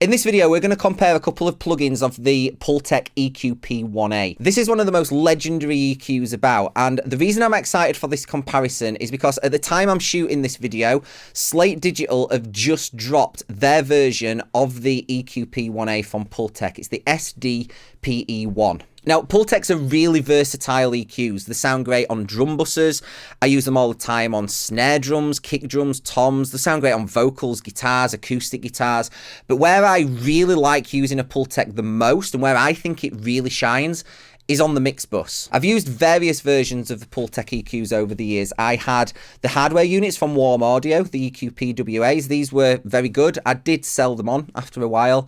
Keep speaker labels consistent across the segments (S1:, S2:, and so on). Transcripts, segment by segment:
S1: In this video, we're going to compare a couple of plugins of the Pultec EQP-1A. This is one of the most legendary EQs about, and the reason I'm excited for this comparison is because at the time I'm shooting this video, Slate Digital have just dropped their version of the EQP-1A from Pultec. It's the SD-PE1. Now, Pultecs are really versatile EQs. They sound great on drum buses. I use them all the time on snare drums, kick drums, toms. They sound great on vocals, guitars, acoustic guitars. But where I really like using a Pultec the most, and where I think it really shines, is on the mix bus. I've used various versions of the Pultec EQs over the years. I had the hardware units from Warm Audio, the EQP-1As. These were very good. I did sell them on after a while.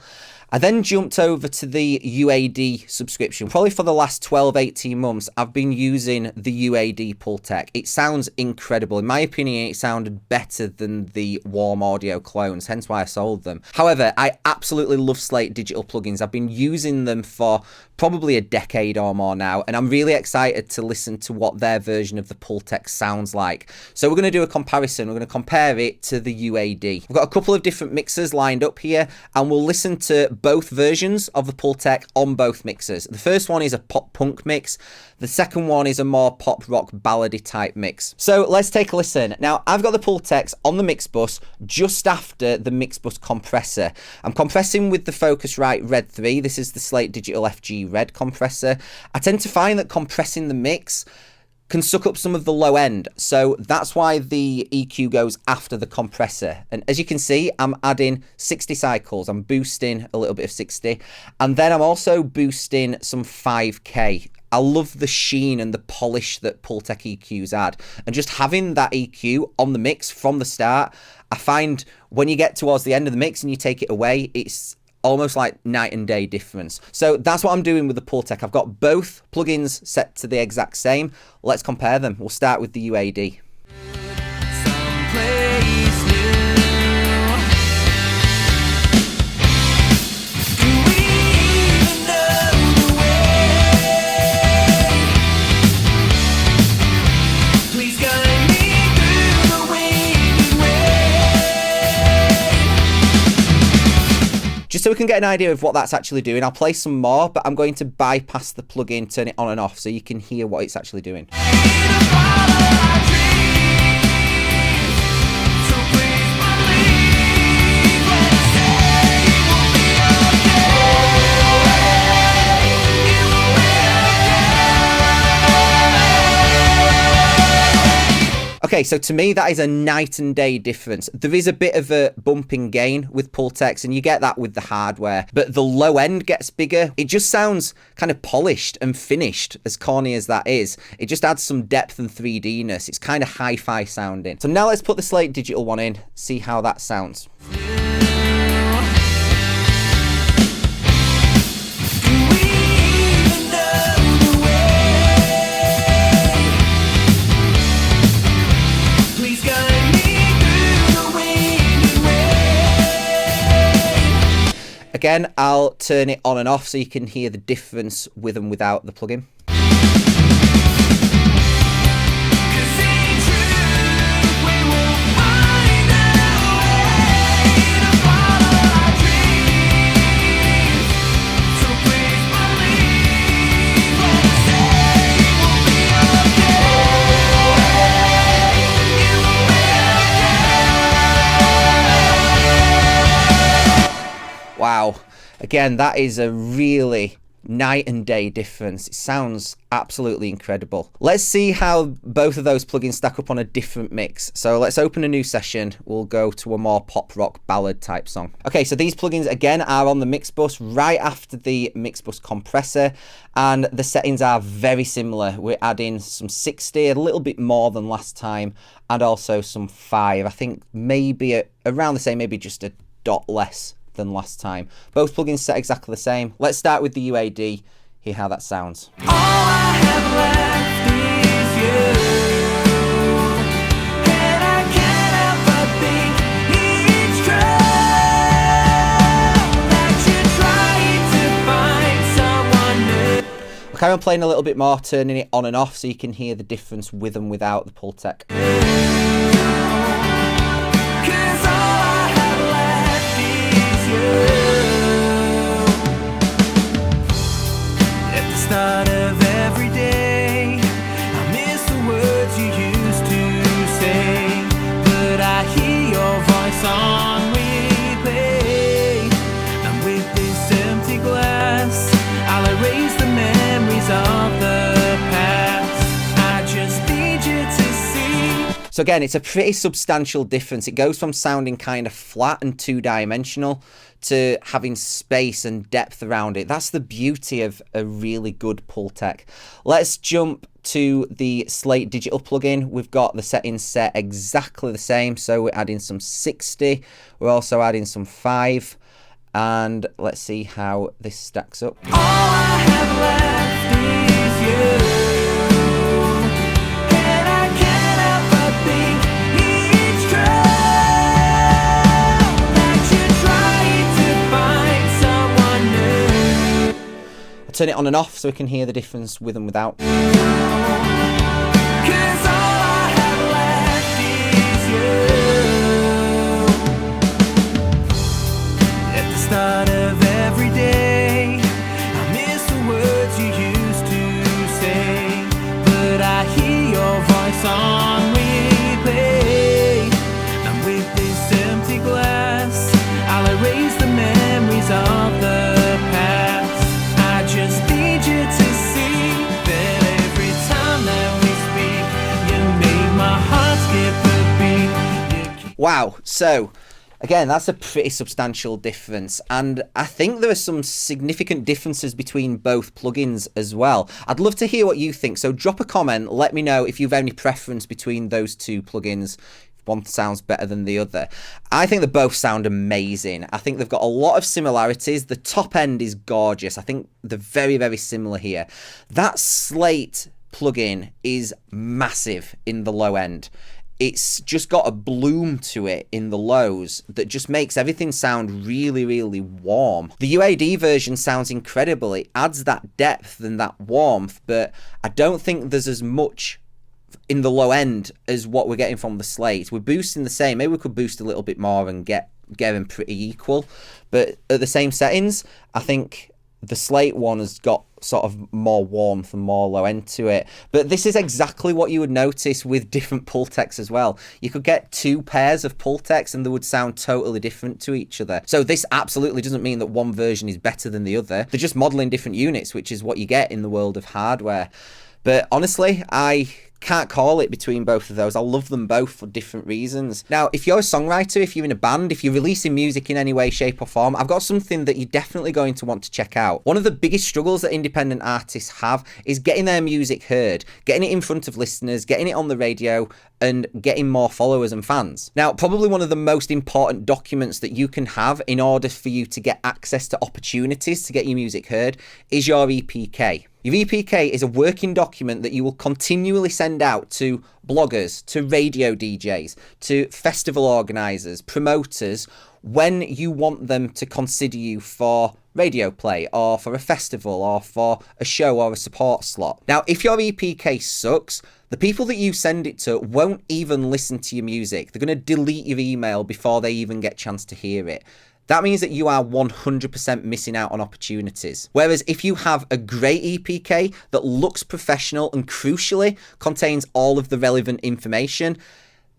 S1: I then jumped over to the UAD subscription. Probably for the last 12, 18 months, I've been using the UAD Pultec. It sounds incredible. In my opinion, it sounded better than the Warm Audio clones, hence why I sold them. However, I absolutely love Slate Digital plugins. I've been using them for probably a decade or more now, and I'm really excited to listen to what their version of the Pultec sounds like. So we're going to do a comparison. We're going to compare it to the UAD. We've got a couple of different mixers lined up here, and we'll listen to both versions of the Pultec on both mixers. The first one is a pop punk mix. The second one is a more pop rock ballady type mix. So let's take a listen. Now, I've got the Pultecs on the mix bus just after the mix bus compressor. I'm compressing with the Focusrite Red 3. This is the Slate Digital FG Red compressor. I tend to find that compressing the mix can suck up some of the low end, so that's why the EQ goes after the compressor. And as you can see, I'm adding 60 cycles. I'm boosting a little bit of 60, and then I'm also boosting some 5K. I love the sheen and the polish that Pultec EQs add, and just having that EQ on the mix from the start, I find when you get towards the end of the mix and you take it away, it's almost like night and day difference. So that's what I'm doing with the Pultec. I've got both plugins set to the exact same. Let's compare them. We'll start with the UAD. Just so we can get an idea of what that's actually doing, I'll play some more, but I'm going to bypass the plugin, turn it on and off so you can hear what it's actually doing. Okay, so to me, that is a night and day difference. There is a bit of a bumping gain with Pultecs, and you get that with the hardware, but the low end gets bigger. It just sounds kind of polished and finished, as corny as that is. It just adds some depth and 3D-ness. It's kind of hi-fi sounding. So now let's put the Slate Digital one in, see how that sounds. Again, I'll turn it on and off so you can hear the difference with and without the plugin. Wow. Again, that is a really night and day difference. It sounds absolutely incredible. Let's see how both of those plugins stack up on a different mix. So let's open a new session. We'll go to a more pop rock ballad type song. Okay, so these plugins again are on the mix bus right after the mix bus compressor, and the settings are very similar. We're adding some 60, a little bit more than last time, and also some 5. I think maybe around the same, maybe just a dot less than last time. Both plugins set exactly the same. Let's start with the UAD, hear how that sounds. All I have left is you, and I can't help but think each time that you're trying to find someone new. I'll carry on playing a little bit more, turning it on and off so you can hear the difference with and without the Pultec. Cause all I have left is you. So again, it's a pretty substantial difference. It goes from sounding kind of flat and two-dimensional to having space and depth around it. That's the beauty of a really good Pultec. Let's jump to the Slate Digital plugin. We've got the settings set exactly the same. So we're adding some 60. We're also adding some 5. And let's see how this stacks up. All I have left is you. And I can't help but think each time that you're trying to find someone new. I'll turn it on and off so we can hear the difference with and without.
S2: Start of every day, I miss the words you used to say, but I hear your voice on replay. And with this empty glass, I'll erase the memories of the past. I just need you to see that every time that we speak, you make my heart skip a beat.
S1: Wow, so again, that's a pretty substantial difference, and I think there are some significant differences between both plugins as well. I'd love to hear what you think, so drop a comment, let me know if you've any preference between those two plugins, if one sounds better than the other. I think they both sound amazing. I think they've got a lot of similarities. The top end is gorgeous. I think they're very, very similar here. That Slate plugin is massive in the low end. It's just got a bloom to it in the lows that just makes everything sound really, really warm. The UAD version sounds incredible. It adds that depth and that warmth, but I don't think there's as much in the low end as what we're getting from the Slate. We're boosting the same. Maybe we could boost a little bit more and get them pretty equal. But at the same settings, I think the Slate one has got sort of more warmth and more low end to it. But this is exactly what you would notice with different Pultecs as well. You could get two pairs of Pultecs and they would sound totally different to each other. So this absolutely doesn't mean that one version is better than the other. They're just modeling different units, which is what you get in the world of hardware. But honestly, I can't call it between both of those. I love them both for different reasons. Now, if you're a songwriter, if you're in a band, if you're releasing music in any way, shape or form, I've got something that you're definitely going to want to check out. One of the biggest struggles that independent artists have is getting their music heard, getting it in front of listeners, getting it on the radio, and getting more followers and fans. Now, probably one of the most important documents that you can have in order for you to get access to opportunities to get your music heard is your EPK. Your EPK is a working document that you will continually send out to bloggers, to radio DJs, to festival organisers, promoters, when you want them to consider you for radio play or for a festival or for a show or a support slot. Now, if your EPK sucks, the people that you send it to won't even listen to your music. They're going to delete your email before they even get a chance to hear it. That means that you are 100% missing out on opportunities. Whereas if you have a great EPK that looks professional and crucially contains all of the relevant information,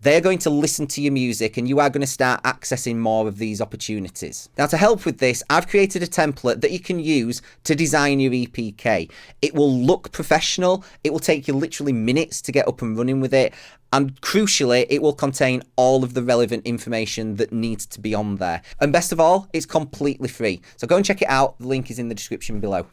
S1: they're going to listen to your music and you are going to start accessing more of these opportunities. Now, to help with this, I've created a template that you can use to design your EPK. It will look professional. It will take you literally minutes to get up and running with it. And crucially, it will contain all of the relevant information that needs to be on there. And best of all, it's completely free. So go and check it out. The link is in the description below.